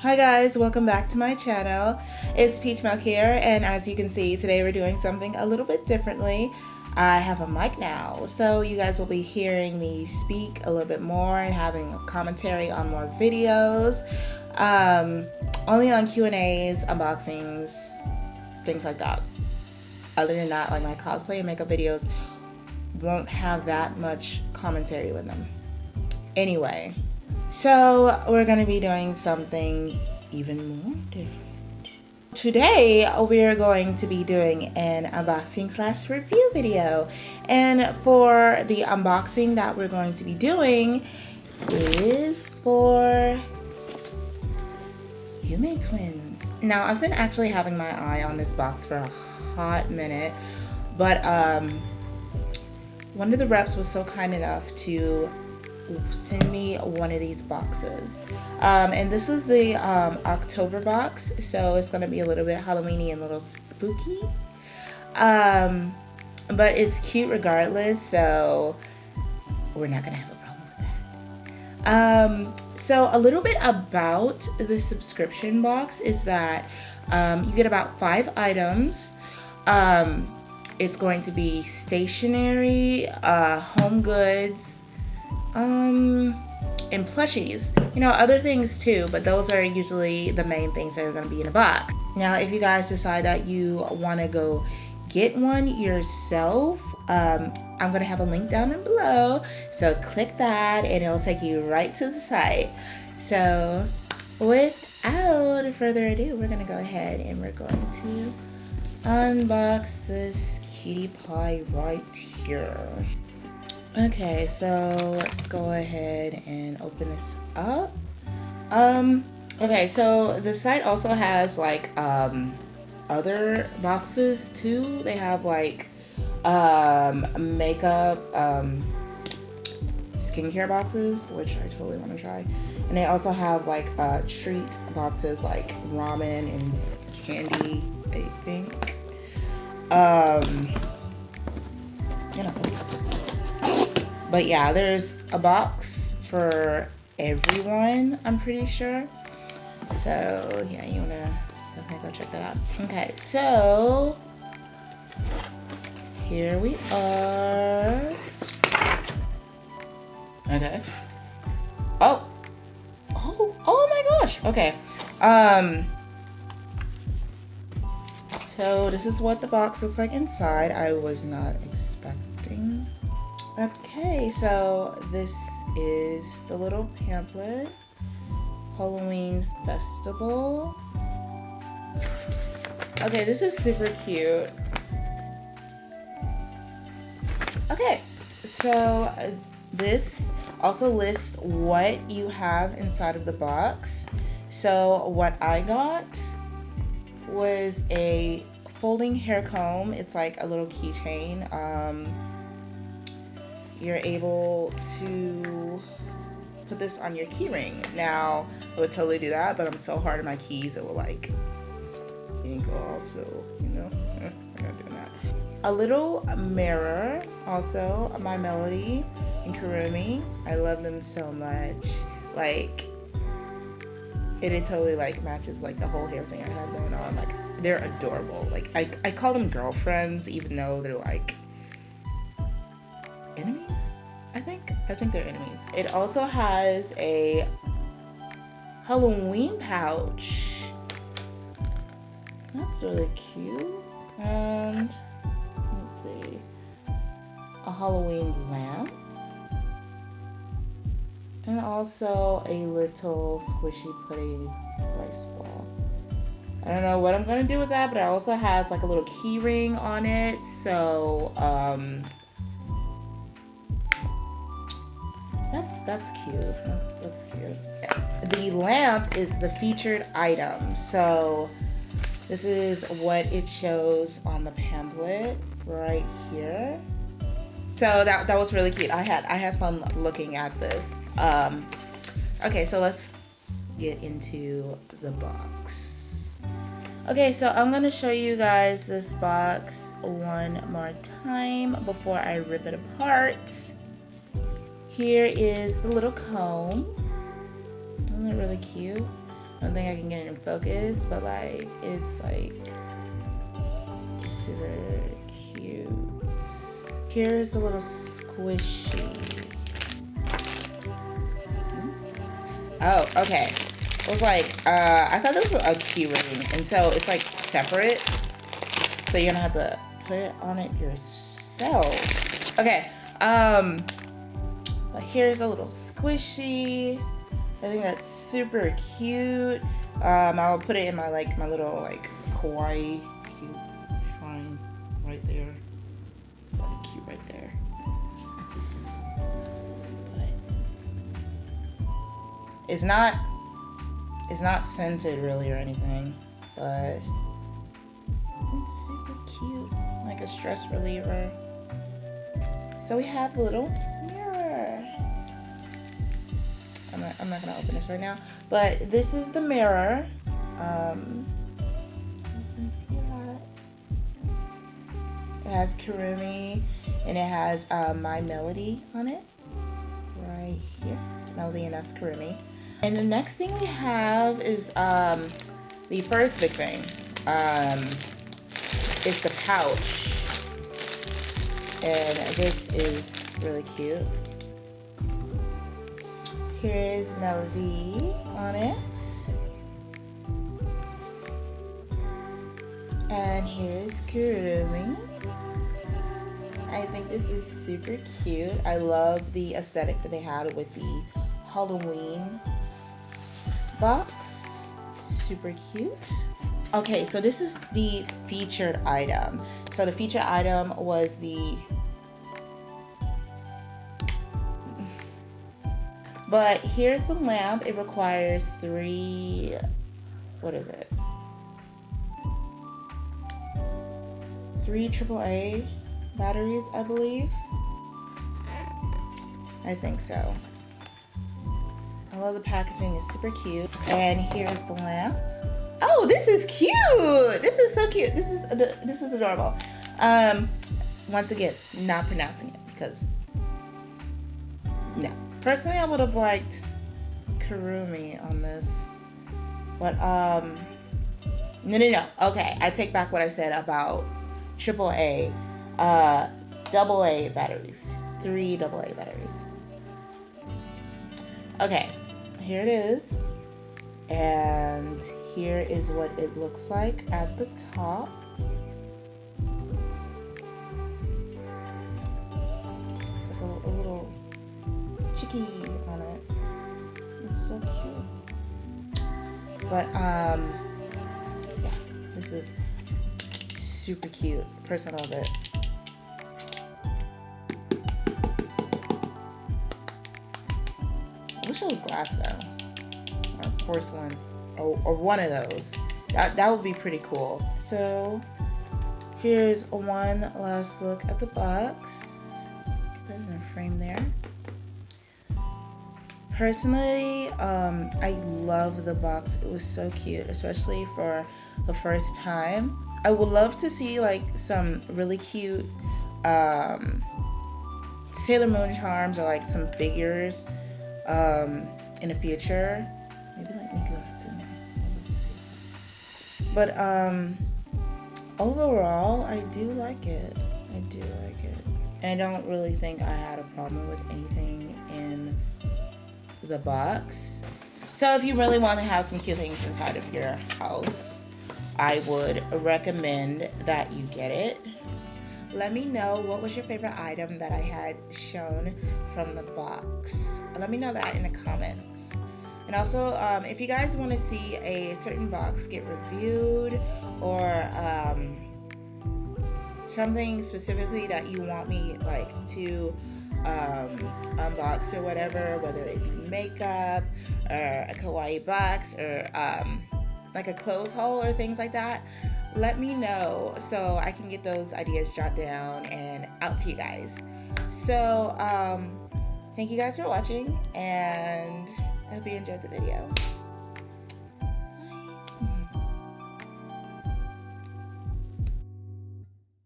Hi guys, welcome back to my channel. It's Peach Milk here, and as you can see, today we're doing something a little bit differently. I have a mic now, so you guys will be hearing me speak a little bit more and having a commentary on more videos. Only on Q&As, unboxings, things like that. Other than that, like my cosplay and makeup videos won't have that much commentary with them. Anyway, so we're going to be doing something even more different. Today we're going to be doing an unboxing / review video, and for the unboxing that we're going to be doing is for YumeTwins. Now I've been actually having my eye on this box for a hot minute, but one of the reps was so kind enough to send me one of these boxes, and this is the October box, so it's gonna be a little bit Halloweeny and a little spooky, but it's cute regardless, so we're not gonna have a problem with that. So a little bit about the subscription box is that you get about 5 items. It's going to be stationery, home goods, and plushies, you know, other things too, but those are usually the main things that are going to be in a box. Now if you guys decide that you want to go get one yourself, I'm going to have a link down below, so click that and it'll take you right to the site. So without further ado, we're going to go ahead and we're going to unbox this cutie pie right here. Okay, so let's go ahead and open this up. Okay, so the site also has like other boxes too. They have like makeup, skincare boxes, which I totally want to try. And they also have like treat boxes like ramen and candy, I think. You know. But yeah, there's a box for everyone, I'm pretty sure. So yeah, you wanna definitely go check that out. Okay, so here we are. Okay. Oh my gosh. Okay. So this is what the box looks like inside. I was not expecting. Okay, so this is the little pamphlet, Halloween Festival. Okay, this is super cute. Okay, so this also lists what you have inside of the box. So what I got was a folding hair comb. It's like a little keychain. You're able to put this on your key ring. Now, I would totally do that, but I'm so hard on my keys, it will like ink off, so, you know, we're not doing that. A little mirror, also, My Melody and Kurumi. I love them so much. Like, it totally like matches like the whole hair thing I have going on. Like, they're adorable. Like, I call them girlfriends, even though they're like enemies. I think they're enemies. It also has a Halloween pouch. That's really cute. And let's see, a Halloween lamp, and also a little squishy putty rice ball. I don't know what I'm gonna do with that, but it also has like a little key ring on it, so that's cute. That's cute. The lamp is the featured item, so this is what it shows on the pamphlet right here. So that was really cute. I had fun looking at this. Okay, so let's get into the box. Okay, so I'm gonna show you guys this box one more time before I rip it apart. Here is the little comb. Isn't it really cute? I don't think I can get it in focus, but like it's like super cute. Here's a little squishy. Oh, okay. I was like, I thought this was a key ring, and so it's like separate, so you're gonna have to put it on it yourself. Okay, but here's a little squishy. I think that's super cute. I'll put it in my my little like kawaii cute shrine right there. Really cute right there. But it's not scented really or anything, but it's super cute, like a stress reliever. So we have a little mirror. I'm not gonna open this right now, but this is the mirror. You can see that. It has Kurumi and it has My Melody on it right here. It's Melody and that's Kurumi. And the next thing we have is the first big thing. It's the pouch, and this is really cute. Here is Melody on it, and here's Kurumi. I think this is super cute. I love the aesthetic that they had with the Halloween box. Super cute. Okay, so this is the featured item. So the featured item was but here's the lamp. It requires 3, what is it? 3 AAA batteries, I believe. I think so. I love the packaging, it's super cute. And here's the lamp. Oh, this is cute. This is so cute. This is adorable. Once again, not pronouncing it because no. Personally, I would have liked Kurumi on this, but no. Okay, I take back what I said about AAA, AA batteries, 3 AA batteries. Okay, here it is, and here is what it looks like at the top. It's like a little chicky on it. It's so cute. But yeah, this is super cute. Personally, love it. I wish it was glass though, or porcelain. Or one of those. That would be pretty cool. So here's one last look at the box. Get that in a frame there. Personally, I love the box. It was so cute, especially for the first time. I would love to see like some really cute Sailor Moon charms or like some figures in the future. Maybe like Nicholas in there. But overall, I do like it. I do like it. And I don't really think I had a problem with anything in the box. So if you really want to have some cute things inside of your house, I would recommend that you get it. Let me know what was your favorite item that I had shown from the box. Let me know that in the comments. And also, if you guys want to see a certain box get reviewed or something specifically that you want me like to unbox or whatever, whether it be makeup or a kawaii box or like a clothes haul or things like that, let me know so I can get those ideas jotted down and out to you guys. So thank you guys for watching, and I hope you enjoyed the video.